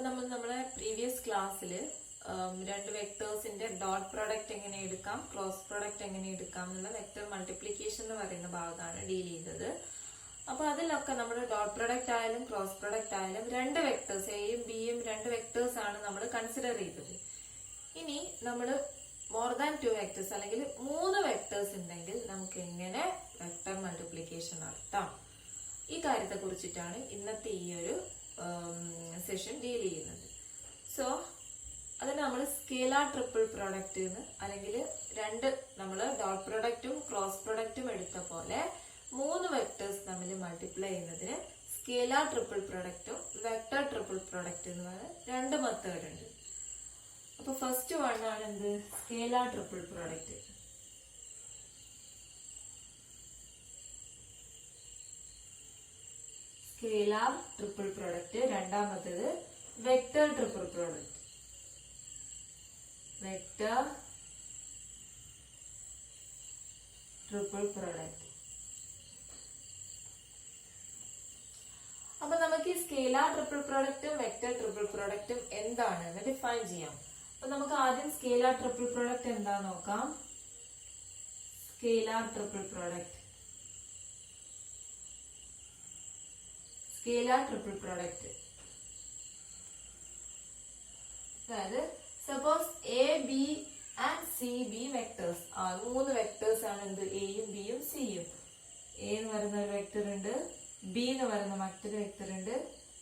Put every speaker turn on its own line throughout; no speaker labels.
നമ്മുടെ പ്രീവിയസ് ക്ലാസ്സിൽ രണ്ട് വെക്ടേഴ്സിന്റെ ഡോട്ട് പ്രോഡക്റ്റ് എങ്ങനെ എടുക്കാം, ക്രോസ് പ്രോഡക്റ്റ് എങ്ങനെ എടുക്കാം എന്നുള്ള വെക്ടർ മൾട്ടിപ്ലിക്കേഷൻ എന്ന് പറയുന്ന ഭാഗമാണ് ഡീൽ ചെയ്തത്. അപ്പൊ അതിലൊക്കെ നമ്മൾ ഡോട്ട് പ്രോഡക്റ്റ് ആയാലും ക്രോസ് പ്രോഡക്റ്റ് ആയാലും രണ്ട് വെക്ടേഴ്സ് എയും ബിയും രണ്ട് വെക്ടേഴ്സ് ആണ് നമ്മൾ കൺസിഡർ ചെയ്തത്. ഇനി നമ്മൾ മോർ ദാൻ 2 വെക്ടേഴ്സ് അല്ലെങ്കിൽ 3 വെക്ടേഴ്സ് ഉണ്ടെങ്കിൽ നമുക്ക് എങ്ങനെ വെക്ടർ മൾട്ടിപ്ലിക്കേഷൻ നടത്താം, ഈ കാര്യത്തെ കുറിച്ചിട്ടാണ് ഇന്നത്തെ ഈ ഒരു സെഷൻ ഡീൽ ചെയ്യുന്നത്. സോ അതിന് നമ്മൾ സ്കേലാർ ട്രിപ്പിൾ പ്രോഡക്റ്റ് എന്ന് അല്ലെങ്കിൽ നമ്മൾ ഡോട്ട് പ്രോഡക്റ്റും ക്രോസ് പ്രോഡക്റ്റും എടുത്ത പോലെ 3 വെക്ടേഴ്സ് തമ്മിൽ മൾട്ടിപ്ലൈ ചെയ്യുന്നതിന് സ്കേലാർ ട്രിപ്പിൾ പ്രോഡക്റ്റും വെക്ടർ ട്രിപ്പിൾ പ്രോഡക്റ്റ് എന്ന് പറയുന്ന രണ്ട് മെത്തേഡ് ഉണ്ട്. അപ്പൊ ഫസ്റ്റ് വൺ ആണ് എന്ത്, scalar triple product. Scalar triple product. രണ്ടാമത്തേത് vector triple product. Vector triple product. അപ്പൊ നമുക്ക് ഈ സ്കേലാർ ട്രിപ്പിൾ പ്രോഡക്റ്റും വെക്ടർ ട്രിപ്പിൾ പ്രോഡക്റ്റും എന്താണെന്ന് ഡിഫൈൻ ചെയ്യാം. അപ്പൊ നമുക്ക് ആദ്യം സ്കേലാർ ട്രിപ്പിൾ പ്രോഡക്റ്റ് എന്താ നോക്കാം. Scalar triple product. Scalar triple product അതായത് suppose A B and C B vectors. 3 vectors ആണ് എന്ത്, എയും ബിയും സിയും. എ എന്ന് പറയുന്ന ഒരു വെക്ടർ ഉണ്ട്, ബി എന്ന് പറയുന്ന മറ്റൊരു വെക്ടർ ഉണ്ട്,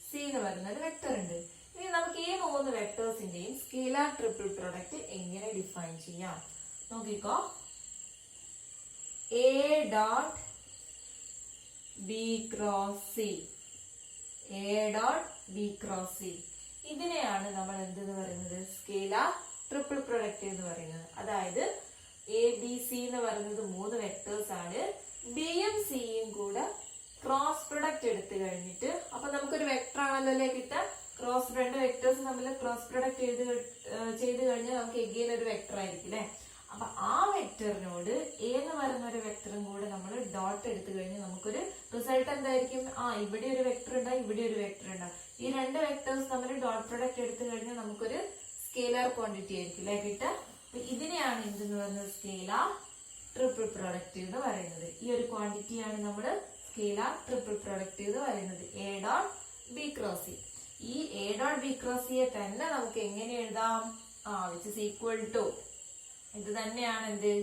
സി എന്ന് പറയുന്ന ഒരു വെക്ടർ ഉണ്ട്. ഇനി നമുക്ക് ഈ 3 വെക്ടേഴ്സിന്റെയും സ്കേലാർ ട്രിപ്പിൾ പ്രോഡക്റ്റ് എങ്ങനെ ഡിഫൈൻ ചെയ്യാം നോക്കിക്കോ. A dot B cross C. A dot B cross C. ഇതിനെയാണ് നമ്മൾ എന്തെന്ന് പറയുന്നത്, സ്കേലാർ ട്രിപ്പിൾ പ്രൊഡക്റ്റ് എന്ന് പറയുന്നത്. അതായത് എ ബി സി എന്ന് പറയുന്നത് 3 വെക്ടേഴ്സ് ആണ്. ബിയും സിയും കൂടെ ക്രോസ് പ്രൊഡക്റ്റ് എടുത്തു കഴിഞ്ഞിട്ട്, അപ്പൊ നമുക്കൊരു വെക്ടർ ആണല്ലോ കിട്ടാൻ. രണ്ട് വെക്ടേഴ്സ് തമ്മിൽ ക്രോസ് പ്രൊഡക്റ്റ് ചെയ്ത് കഴിഞ്ഞാൽ നമുക്ക് എഗെയിൻ ഒരു വെക്ടർ ആയിരിക്കും അല്ലെ. അപ്പൊ ആ വെക്ടറിനോട് എ എന്ന് പറയുന്ന ഒരു വെക്ടറും കൂടെ നമ്മൾ ഡോട്ട് എടുത്തു കഴിഞ്ഞാൽ നമുക്കൊരു റിസൾട്ട് എന്തായിരിക്കും, ഇവിടെ ഒരു വെക്ടർ ഉണ്ടാവും, ഇവിടെ ഒരു വെക്ടർ ഉണ്ടാവും. ഈ 2 വെക്ടേഴ്സ് തമ്മിൽ ഡോട്ട് പ്രൊഡക്റ്റ് എടുത്തു കഴിഞ്ഞാൽ നമുക്കൊരു സ്കേലാർ ക്വാണ്ടിറ്റി ആയിരിക്കും അല്ലെ കിട്ടുക. അപ്പൊ ഇതിനെയാണ് എന്തെന്ന് പറയുന്നത്, സ്കേലാർ ട്രിപ്പിൾ പ്രൊഡക്റ്റ് എന്ന് പറയുന്നത്. ഈ ഒരു ക്വാണ്ടിറ്റിയാണ് നമ്മൾ സ്കേലാർ ട്രിപ്പിൾ പ്രൊഡക്റ്റ് എന്ന് പറയുന്നത്. A dot B cross C. ഈ എ ഡോട്ട് ബി ക്രോസ് സിയെ തന്നെ നമുക്ക് എങ്ങനെ എഴുതാം, വിച്ച് ഇസ് ഈക്വൽ ടു ഇത് തന്നെയാണ് എന്ത്,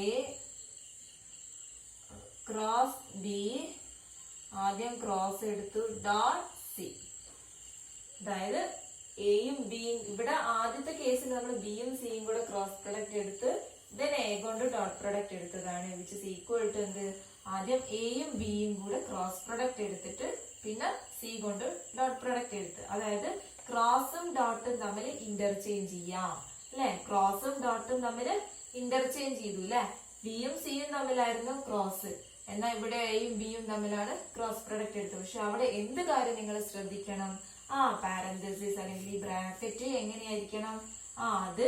എ ക്രോസ് ബി. ആദ്യം ക്രോസ് എടുത്തു ഡോട്ട് സി. അതായത് എയും ബിയും, ഇവിടെ ആദ്യത്തെ കേസിൽ നമ്മൾ ബിയും സിയും കൂടെ ക്രോസ് പ്രൊഡക്റ്റ് എടുത്ത് ദെൻ എ കൊണ്ട് ഡോട്ട് പ്രൊഡക്റ്റ് എടുത്തതാണ്. വിച്ച് ഇസ് ഈക്വൽ ടു എന്ത്, ആദ്യം എയും ബിയും കൂടെ ക്രോസ് പ്രൊഡക്റ്റ് എടുത്തിട്ട് പിന്നെ സി കൊണ്ട് ഡോട്ട് പ്രൊഡക്റ്റ് എടുത്ത്. അതായത് ക്രോസും ഡോട്ടും തമ്മിൽ ഇന്റർചേഞ്ച് ചെയ്യാം അല്ലെ. ക്രോസും ഡോട്ടും തമ്മിൽ ഇന്റർചേഞ്ച് ചെയ്തു അല്ലെ. ബിയും സിയും തമ്മിലായിരുന്നു ക്രോസ്, എന്നാൽ ഇവിടെ എയും ബിയും തമ്മിലാണ് ക്രോസ് പ്രൊഡക്റ്റ് എടുത്തത്. പക്ഷെ അവിടെ എന്ത് കാര്യം നിങ്ങൾ ശ്രദ്ധിക്കണം, പാരന്തസിസ് അല്ലെങ്കിൽ ഈ ബ്രാക്കറ്റ് എങ്ങനെയായിരിക്കണം, അത്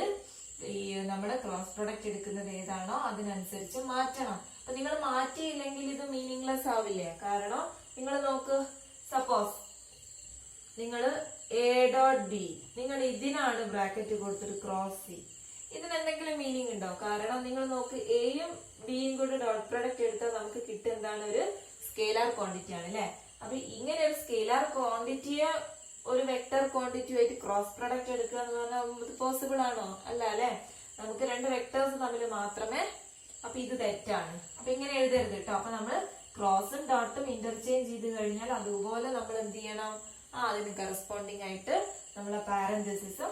ഈ നമ്മുടെ ക്രോസ് പ്രൊഡക്റ്റ് എടുക്കുന്നത് ഏതാണോ അതിനനുസരിച്ച് മാറ്റണം. അപ്പൊ നിങ്ങൾ മാറ്റിയില്ലെങ്കിൽ ഇത് മീനിങ്ലെസ് ആവില്ലേ. കാരണം നിങ്ങൾ നോക്ക്, സപ്പോസ് നിങ്ങൾ എ ഡോട്ട് ബി, നിങ്ങൾ ഇതിനാണ് ബ്രാക്കറ്റ് കൊടുത്തൊരു ക്രോസ് സി. ഇതിനെന്തെങ്കിലും മീനിങ് ഉണ്ടോ? കാരണം നിങ്ങൾ നോക്ക്, എയും ബിയും കൂടെ ഡോട്ട് പ്രൊഡക്റ്റ് എടുത്താൽ നമുക്ക് കിട്ടുക എന്താണ്, ഒരു സ്കേലാർ ക്വാണ്ടിറ്റി ആണ് അല്ലെ. അപ്പൊ ഇങ്ങനെ ഒരു സ്കേലാർ ക്വാണ്ടിറ്റിയെ ഒരു വെക്ടർ ക്വാണ്ടിറ്റി ആയിട്ട് ക്രോസ് പ്രൊഡക്റ്റ് എടുക്കുക എന്ന് പറഞ്ഞാൽ പോസിബിൾ ആണോ? അല്ല അല്ലെ. നമുക്ക് 2 വെക്ടേഴ്സ് തമ്മിൽ മാത്രമേ. അപ്പൊ ഇത് തെറ്റാണ്. അപ്പൊ ഇങ്ങനെ എഴുതരുത് കേട്ടോ. അപ്പൊ നമ്മൾ ക്രോസും ഡോട്ടും ഇന്റർചേഞ്ച് ചെയ്ത് കഴിഞ്ഞാൽ അതുപോലെ നമ്മൾ എന്ത് ചെയ്യണം, അതിന് കറസ്പോണ്ടിങ് ആയിട്ട് നമ്മൾ പാരന്തസിസ്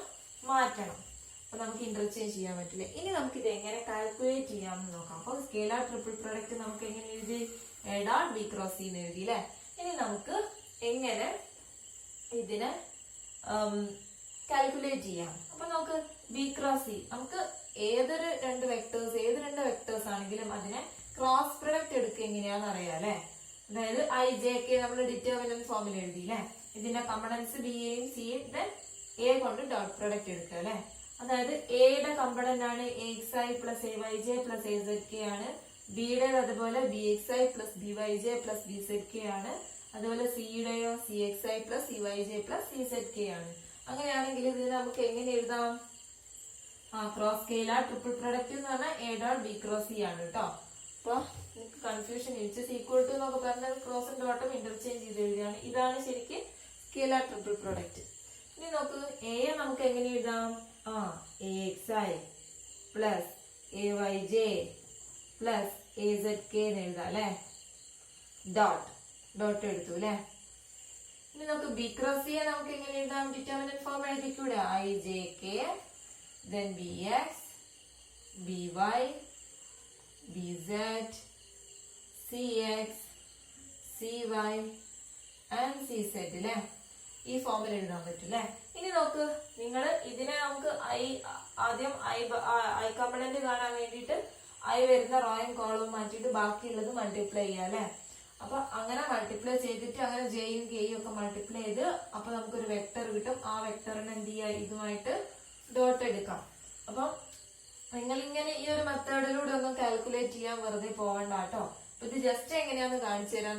മാറ്റണം. അപ്പൊ നമുക്ക് ഇന്റർചേഞ്ച് ചെയ്യാൻ പറ്റില്ല. ഇനി നമുക്ക് ഇത് എങ്ങനെ കാൽക്കുലേറ്റ് ചെയ്യാമെന്ന് നോക്കാം. അപ്പൊ സ്കേലാർ ട്രിപ്പിൾ പ്രൊഡക്റ്റ് നമുക്ക് എങ്ങനെ എഴുതി, A dot B cross C എന്ന് എഴുതി അല്ലെ. ഇനി നമുക്ക് എങ്ങനെ ഇതിനെ കാൽക്കുലേറ്റ് ചെയ്യാം. അപ്പൊ നമുക്ക് ബി ക്രോസ് സി, നമുക്ക് ഏത് രണ്ട് വെക്ടേഴ്സ് ആണെങ്കിലും അതിനെ ക്രോസ് പ്രൊഡക്റ്റ് എടുക്കുക എങ്ങനെയാന്ന് അറിയാം അല്ലെ. അതായത് ഐ ജെ കെ നമ്മൾ ഡിറ്റർമിനന്റ് ഫോമിൽ എഴുതി അല്ലെ. ഇതിന്റെ കമ്പണൻസ് ബി എയും സിയും ദെൻ എ കൊണ്ട് ഡോട്ട് പ്രൊഡക്റ്റ് എടുക്കുക അല്ലെ. അതായത് എയുടെ കമ്പണന്റ് ആണ് X I plus A Y J plus A Z K ആണ്. ബിയുടെ അതുപോലെ B X I plus B Y J plus B Z K ആണ്. അതുപോലെ സിയുടെയോ CXI plus CYJ plus CZK ആണ്. അങ്ങനെയാണെങ്കിൽ ഇതിന് നമുക്ക് എങ്ങനെ എഴുതാം? ക്രോസ് സ്കെയിലാർ ട്രിപ്പിൾ പ്രൊഡക്റ്റ് എന്ന് പറഞ്ഞാൽ A dot B cross C ആണ് കേട്ടോ. അപ്പൊ നിങ്ങൾക്ക് കൺഫ്യൂഷൻ ഇച്ച് ഈക്വൽ ടു എന്നൊക്കെ പറഞ്ഞാൽ ക്രോസും ഡോട്ടും ഇന്റർചേഞ്ച് ചെയ്ത് എഴുതിയാണ്. ഇതാണ് ശരിക്കും സ്കെയിലാർ ട്രിപ്പിൾ പ്രൊഡക്റ്റ്. ഇനി നോക്ക് A നമുക്ക് എങ്ങനെ എഴുതാം? AXI plus AYJ plus AZK എന്ന് എഴുതാം അല്ലെ. ഡോട്ട് എടുത്തു അല്ലെ. ഇനി നമുക്ക് B ക്രോസ് C നമുക്ക് എങ്ങനെ എഴുതാം? ഡിറ്റർമിനന്റ് ഫോം എഴുതിക്കൂടെ? IJK then BX BY BZ CX CY and CZ അല്ലെ. ഈ ഫോമിൽ എഴുതാൻ പറ്റും അല്ലെ. ഇനി നോക്ക്, നിങ്ങൾ ഇതിനെ നമുക്ക് ആദ്യം ഐ കമ്പണന്റ് കാണാൻ വേണ്ടിയിട്ട് ഐ വരുന്ന റോയും കോളവും മാറ്റിയിട്ട് ബാക്കിയുള്ളത് മൾട്ടിപ്ലൈ ചെയ്യാം അല്ലെ. അപ്പൊ അങ്ങനെ മൾട്ടിപ്ലൈ ചെയ്തിട്ട് അങ്ങനെ ജെയും കെയും ഒക്കെ മൾട്ടിപ്ലൈ ചെയ്ത് അപ്പൊ നമുക്കൊരു വെക്ടർ കിട്ടും. ആ വെക്ടറിന് എന്ത് ചെയ്യാ? ഇതുമായിട്ട് ഡോട്ട് എടുക്കാം. അപ്പം നിങ്ങളിങ്ങനെ ഈ ഒരു മെത്തേഡിലൂടെ ഒന്നും കാൽക്കുലേറ്റ് ചെയ്യാൻ വെറുതെ പോകണ്ട കേട്ടോ. അപ്പൊ ഇത് ജസ്റ്റ് എങ്ങനെയാന്ന് കാണിച്ചു തരാൻ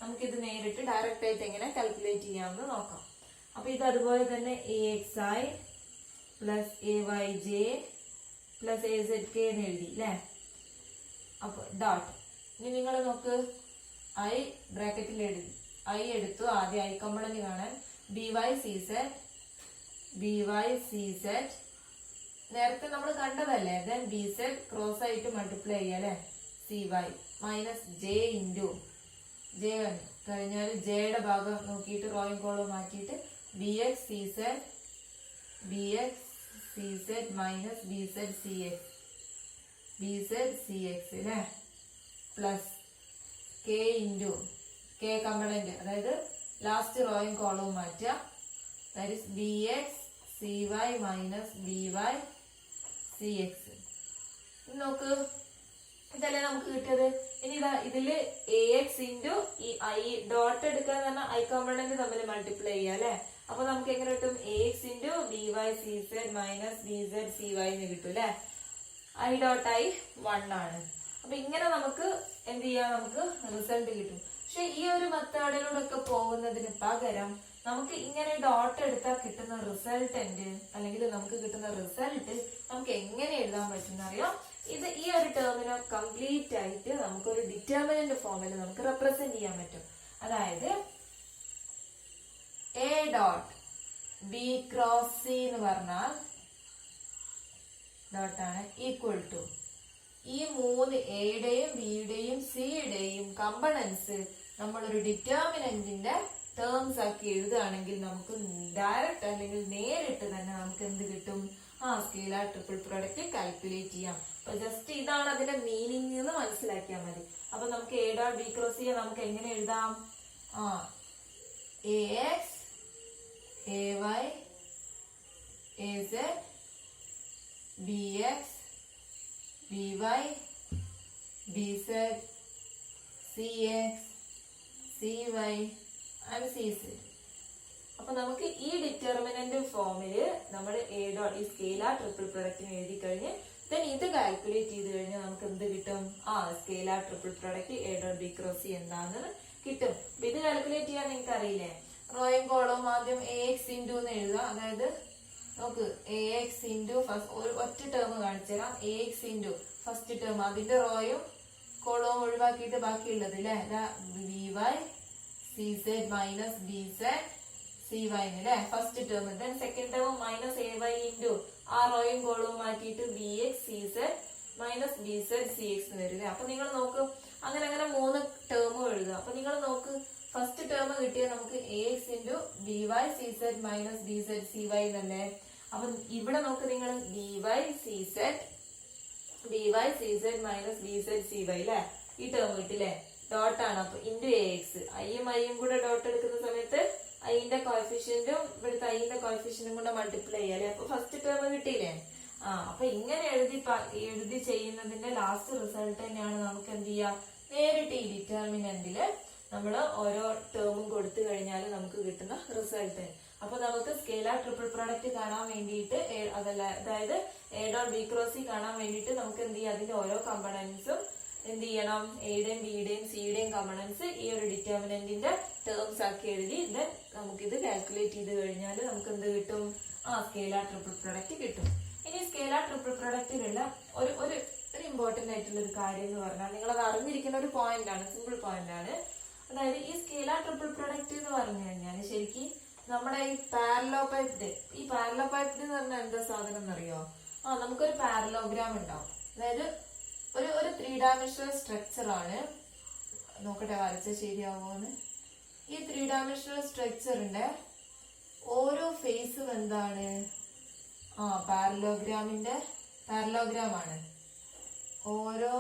നമുക്കിത് നേരിട്ട് ഡയറക്റ്റ് ആയിട്ട് എങ്ങനെ കാൽക്കുലേറ്റ് ചെയ്യാമെന്ന് നോക്കാം. അപ്പൊ ഇത് അതുപോലെ തന്നെ AXI plus AYJ plus AZK എന്ന് എഴുതി അല്ലെ. അപ്പൊ ഡോട്ട്. ഇനി നിങ്ങൾ നോക്ക്, ഐ ബ്രാക്കറ്റിൽ ഐ എടുത്തു. ആദ്യം ഐ കമ്പണന്റ് കാണാൻ BY CZ നേരത്തെ നമ്മൾ കണ്ടതല്ലേ. ദെൻ BZ ക്രോസ് ആയിട്ട് മൾട്ടിപ്ലൈ ചെയ്യാം അല്ലെ. CY minus J into J കഴിഞ്ഞാൽ ജെയുടെ ഭാഗം നോക്കിയിട്ട് റോയും കോളും മാറ്റിയിട്ട് BX CZ minus BZ CX അല്ലെ. Plus K into K component, അതായത് ലാസ്റ്റ് റോയും കോളവും മാറ്റുക. That is BX CY minus BY CX. നോക്ക്, ഇതല്ലേ നമുക്ക് കിട്ടിയത്. ഇനി ഇതാ ഇതില് AX ഇൻറ്റു ഈ ഐ ഡോട്ട് എടുക്കാന്ന് പറഞ്ഞാൽ ഐ കമ്പണന്റ് തമ്മിൽ മൾട്ടിപ്ലൈ ചെയ്യാം അല്ലെ. അപ്പൊ നമുക്ക് എങ്ങനെ കിട്ടും? AX into BY CZ minus BZ CY എന്ന് കിട്ടും അല്ലെ. ഐ ഡോട്ട് ഐ 1 ആണ്. അപ്പൊ ഇങ്ങനെ നമുക്ക് എന്ത് ചെയ്യാം? നമുക്ക് റിസൾട്ട് കിട്ടും. പക്ഷെ ഈ ഒരു മെത്തേഡിലൂടെ ഒക്കെ പോകുന്നതിന് പകരം നമുക്ക് ഇങ്ങനെ ഡോട്ട് എടുത്താൽ കിട്ടുന്ന റിസൾട്ടന്റ് അല്ലെങ്കിൽ നമുക്ക് കിട്ടുന്ന റിസൾട്ട് നമുക്ക് എങ്ങനെ എഴുതാൻ പറ്റുന്ന അറിയാം. ഇത് ഈ ഒരു ടേമിനെ കംപ്ലീറ്റ് ആയിട്ട് നമുക്കൊരു ഡിറ്റർമിനന്റ് ഫോമിൽ നമുക്ക് റെപ്രസെന്റ് ചെയ്യാൻ പറ്റും. അതായത് A dot B cross C എന്ന് പറഞ്ഞാൽ ഡോട്ടാണ് ഈക്വൽ ടു ഈ മൂന്ന് എയുടെയും ബിയുടെയും സിയുടെയും കമ്പണൻസ് നമ്മളൊരു ഡിറ്റർമിനന്റിന്റെ ടേംസ് ആക്കി എഴുതുകയാണെങ്കിൽ നമുക്ക് ഡയറക്റ്റ് അല്ലെങ്കിൽ നേരിട്ട് തന്നെ നമുക്ക് എന്ത് കിട്ടും? സ്കെയിലാർ ട്രിപ്പിൾ പ്രൊഡക്റ്റ് കാൽക്കുലേറ്റ് ചെയ്യാം. അപ്പൊ ജസ്റ്റ് ഇതാണ് അതിന്റെ മീനിങ് എന്ന് മനസ്സിലാക്കിയാൽ മതി. അപ്പൊ നമുക്ക് A dot B cross C നമുക്ക് എങ്ങനെ എഴുതാം? AX AY AZ BX BY BZ CX CY and CZ. അപ്പൊ നമുക്ക് ഈ ഡിറ്റർമിനന്റ് ഫോമില് നമ്മൾ A ഡോട്ട് ഈ സ്കെയിലാർ ട്രിപ്പിൾ പ്രൊഡക്റ്റിന് എഴുതി കഴിഞ്ഞ് ദെൻ ഇത് കാൽക്കുലേറ്റ് ചെയ്ത് കഴിഞ്ഞാൽ നമുക്ക് എന്ത് കിട്ടും? Scalar triple product A dot B cross C എന്താണെന്ന് കിട്ടും. അപ്പൊ ഇത് കാൽക്കുലേറ്റ് ചെയ്യാൻ നിങ്ങൾക്ക് അറിയില്ലേ? റോയും കോളവും ആദ്യം AX ഇൻറ്റു എന്ന് എഴുതാം. അതായത് നോക്ക്, AX ഇൻറ്റു ഫസ്റ്റ് ഒറ്റ ടേം കാണിച്ചു തരാം. AX ഇൻറ്റു ഫസ്റ്റ് ടേം, അതിന്റെ റോയും കോളവും ഒഴിവാക്കിയിട്ട് ബാക്കിയുള്ളത് അല്ലെ. BY CZ minus BZ CY അല്ലെ first term. Then second term minus AY into ആ റോയും കോളവും മാറ്റിയിട്ട് BX CZ minus BZ CX എന്ന് വരും. അപ്പൊ നിങ്ങൾ നോക്ക്, അങ്ങനെ അങ്ങനെ മൂന്ന് ടേമും എഴുതുക. അപ്പൊ നിങ്ങൾ നോക്ക്, ഫസ്റ്റ് ടേം കിട്ടിയാൽ നമുക്ക് AX into BY CZ minus BZ CY എന്നല്ലേ. അപ്പൊ ഇവിടെ നോക്ക് നിങ്ങൾ BY CZ minus BZ CY അല്ലെ. ഈ ടേം കിട്ടില്ലേ? ഡോട്ടാണ്. അപ്പൊ ഇൻറ്റു AX, ഐയും ഐയും കൂടെ ഡോട്ട് എടുക്കുന്ന സമയത്ത് ഐന്റെ കോഫിഷ്യന്റും ഇവിടുത്തെ ഐന്റെ കോഫിഷ്യന്റും കൂടെ മൾട്ടിപ്ലൈ ചെയ്യാം. അപ്പൊ ഫസ്റ്റ് ടേം കിട്ടിയില്ലേ? അപ്പൊ ഇങ്ങനെ എഴുതി ചെയ്യുന്നതിന്റെ ലാസ്റ്റ് റിസൾട്ട് തന്നെയാണ് നമുക്ക് എന്ത് ചെയ്യാം? നേരിട്ട് ഈ ഡിറ്റർമിനന്റില് നമ്മൾ ഓരോ ടേമും കൊടുത്തു കഴിഞ്ഞാൽ നമുക്ക് കിട്ടുന്ന റിസൾട്ട്. അപ്പൊ നമുക്ക് സ്കെയിലാർ ട്രിപ്പിൾ പ്രൊഡക്റ്റ് കാണാൻ വേണ്ടിയിട്ട് അതായത് A dot B cross C കാണാൻ വേണ്ടിയിട്ട് നമുക്ക് എന്ത് ചെയ്യാം? അതിന്റെ ഓരോ കമ്പണൻസും എന്ത് ചെയ്യണം, എയുടെയും ബിയുടെയും സിയുടെയും കമ്പണൻസ് ഈ ഒരു ഡിറ്റർമിനന്റിന്റെ ടേംസ് ആക്കി എഴുതി ദെൻ നമുക്കിത് കാൽക്കുലേറ്റ് ചെയ്ത് കഴിഞ്ഞാൽ നമുക്ക് എന്ത് കിട്ടും, സ്കേലാർ ട്രിപ്പിൾ പ്രൊഡക്റ്റ് കിട്ടും. ഇനി സ്കേലാർ ട്രിപ്പിൾ പ്രൊഡക്റ്റിലുള്ള ഒരു ഇമ്പോർട്ടന്റ് ആയിട്ടുള്ള ഒരു കാര്യം എന്ന് പറഞ്ഞാൽ നിങ്ങളത് അറിഞ്ഞിരിക്കുന്ന ഒരു പോയിന്റ് ആണ്, സിമ്പിൾ പോയിന്റ് ആണ്. അതായത് ഈ സ്കേലാർ ട്രിപ്പിൾ പ്രൊഡക്റ്റ് എന്ന് പറഞ്ഞു കഴിഞ്ഞാൽ ശരിക്കും നമ്മുടെ ഈ പാരലോപൈപ്ഡ് എന്ന് പറഞ്ഞാൽ എന്താ സാധനം എന്നറിയോ? നമുക്കൊരു പാരലോഗ്രാം ഉണ്ടാവും. അതായത് ഒരു 3 ഡയമെൻഷണൽ സ്ട്രക്ചർ ആണ്. നോക്കട്ടെ വരച്ച ശരിയാവുമോന്ന്. ഈ 3 ഡയമെൻഷണൽ സ്ട്രക്ചറിന്റെ ഓരോ ഫേസും എന്താണ്, പാരലോഗ്രാം ആണ്. ഓരോ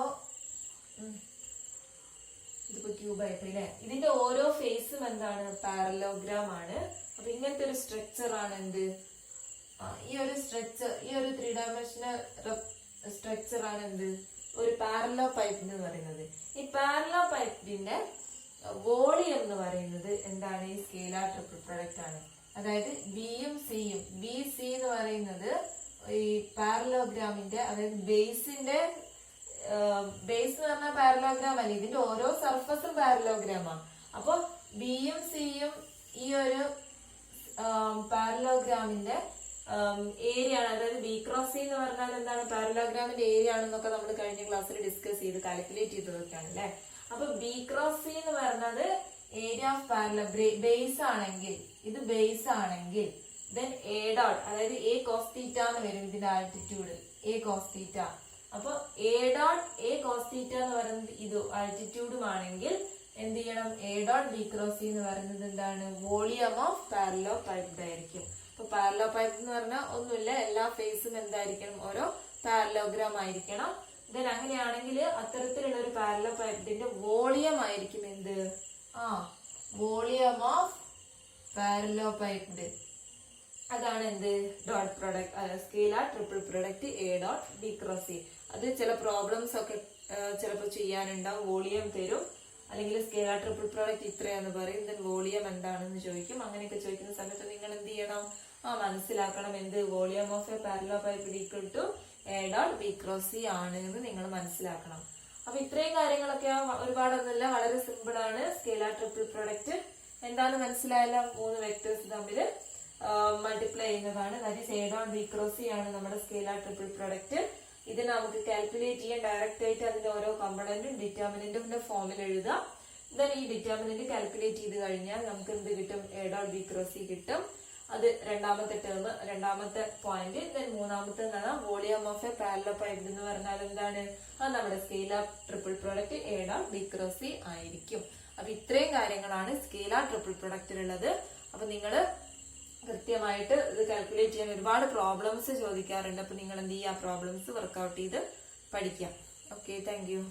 ഇതിപ്പോ ക്യൂബ് ആയിട്ടില്ലേ, ഇതിന്റെ ഓരോ ഫേസും എന്താണ്, പാരലോഗ്രാം ആണ്. അപ്പൊ ഇങ്ങനത്തെ ഒരു സ്ട്രക്ചർ ആണ് എന്ത്, ഈ ഒരു 3 ഡയമെൻഷണൽ സ്ട്രക്ചർ ആണ് എന്ത്, ഒരു പാരലോ പൈപ്പ് എന്ന് പറയുന്നത്. ഈ പാരലോ പൈപ്പിന്റെ വോളിയം എന്ന് പറയുന്നത് എന്താണ്, ഈ സ്കേലാർ ട്രിപ്പിൾ പ്രൊഡക്റ്റ് ആണ്. അതായത് ബിയും സിയും, ബി സി എന്ന് പറയുന്നത് ഈ പാരലോഗ്രാമിന്റെ, അതായത് ബേസ് എന്ന് പറഞ്ഞാൽ പാരലോഗ്രാം അല്ല, ഇതിന്റെ ഓരോ സർഫസും പാരലോഗ്രാമാണ്. അപ്പൊ ബിയും സിയും ഈ ഒരു പാരലോഗ്രാമിന്റെ ഏരിയ ആണ്. അതായത് ബി ക്രോസ് സി എന്ന് പറഞ്ഞാൽ എന്താണ്, പാരലോഗ്രാമിന്റെ ഏരിയ ആണെന്നൊക്കെ നമ്മൾ കഴിഞ്ഞ ക്ലാസ്സിൽ ഡിസ്കസ് ചെയ്ത് കാൽക്കുലേറ്റ് ചെയ്തതൊക്കെയാണ് അല്ലെ. അപ്പൊ ബി ക്രോസ് സി എന്ന് പറഞ്ഞത് ഏരിയ ഓഫ് പാരലോ ബേസ് ആണെങ്കിൽ, ഇത് ബേസ് ആണെങ്കിൽ ദെൻ എ ഡോട്ട്, അതായത് എ കോസ് തീറ്റ എന്ന് വരും ഇതിന്റെ ആൾട്ടിറ്റ്യൂഡ്, എ കോസ് തീറ്റ. അപ്പൊ A dot A cos theta എന്ന് പറയുന്നത് ഇത് ആൾട്ടിറ്റ്യൂഡും ആണെങ്കിൽ എന്ത് ചെയ്യണം, A dot B cross C എന്ന് പറയുന്നത് എന്താണ്, വോളിയം ഓഫ് പാരലോ പൈപ്ഡ് ആയിരിക്കും. അപ്പൊ പാരലോ പൈപ്പ് എന്ന് പറഞ്ഞാൽ ഒന്നുമില്ല, എല്ലാ ഫേസും എന്തായിരിക്കണം, ഓരോ പാരലോഗ്രാം ആയിരിക്കണം. ദെൻ അങ്ങനെയാണെങ്കിൽ അത്തരത്തിലുള്ള ഒരു പാരലോ പൈപ്പിന്റെ വോളിയം ആയിരിക്കും എന്ത്, വോളിയം ഓഫ് പാരലോ പൈപ്ഡ്. അതാണ് എന്ത്, dot product, scalar triple product A dot B cross C. അത് ചില പ്രോബ്ലംസ് ഒക്കെ ചിലപ്പോൾ ചെയ്യാനുണ്ടാവും. വോളിയം തരും, അല്ലെങ്കിൽ സ്കേലാർ ട്രിപ്പിൾ പ്രൊഡക്റ്റ് ഇത്രയാന്ന് പറയും, ദെൻ വോളിയം എന്താണെന്ന് ചോദിക്കും. അങ്ങനെയൊക്കെ ചോദിക്കുന്ന സമയത്ത് നിങ്ങൾ എന്ത് ചെയ്യണം, മനസ്സിലാക്കണം എന്ത്, volume of a parallelepiped equal to A dot B cross C ആണ് എന്ന് നിങ്ങൾ മനസ്സിലാക്കണം. അപ്പൊ ഇത്രയും കാര്യങ്ങളൊക്കെ ഒരുപാടൊന്നുമില്ല, വളരെ സിമ്പിൾ ആണ്. സ്കേലാർ ട്രിപ്പിൾ പ്രൊഡക്റ്റ് എന്താന്ന് മനസ്സിലായല്ല, 3 വെക്ടേഴ്സ് തമ്മിൽ മൾട്ടിപ്ലൈ ചെയ്യുന്നതാണ്. That is A dot B cross C ആണ് നമ്മുടെ സ്കേലാർ ട്രിപ്പിൾ പ്രൊഡക്റ്റ്. ഇത് നമുക്ക് കാൽക്കുലേറ്റ് ചെയ്യാൻ ഡയറക്റ്റ് ആയിട്ട് അതിന്റെ ഓരോ കമ്പണന്റും ഡിറ്റർമിനന്റിന്റെ ഫോമിൽ എഴുതാം. ദെൻ ഈ ഡിറ്റർമിനന്റ് കാൽക്കുലേറ്റ് ചെയ്ത് കഴിഞ്ഞാൽ നമുക്ക് എന്ത് കിട്ടും, A dot B cross C കിട്ടും. അത് രണ്ടാമത്തെ ടേം, രണ്ടാമത്തെ പോയിന്റ്. ദെൻ മൂന്നാമത്തെ എന്താണ്, വോളിയം ഓഫ് എ പാരലോ പൈപ്പ് എന്ന് പറഞ്ഞാൽ എന്താണ്, നമ്മുടെ scalar triple product A dot B cross C ആയിരിക്കും. അപ്പൊ ഇത്രയും കാര്യങ്ങളാണ് സ്കേലാർ ട്രിപ്പിൾ പ്രൊഡക്റ്റിലുള്ളത്. അപ്പൊ നിങ്ങള് കൃത്യമായിട്ട് ഇത് കാൽക്കുലേറ്റ് ചെയ്യാൻ ഒരുപാട് പ്രോബ്ലംസ് ചോദിക്കാറുണ്ട്. അപ്പൊ നിങ്ങൾ എന്ത് ചെയ്യുക, പ്രോബ്ലംസ് വർക്ക്ഔട്ട് ചെയ്ത് പഠിക്കാം. Okay, thank you.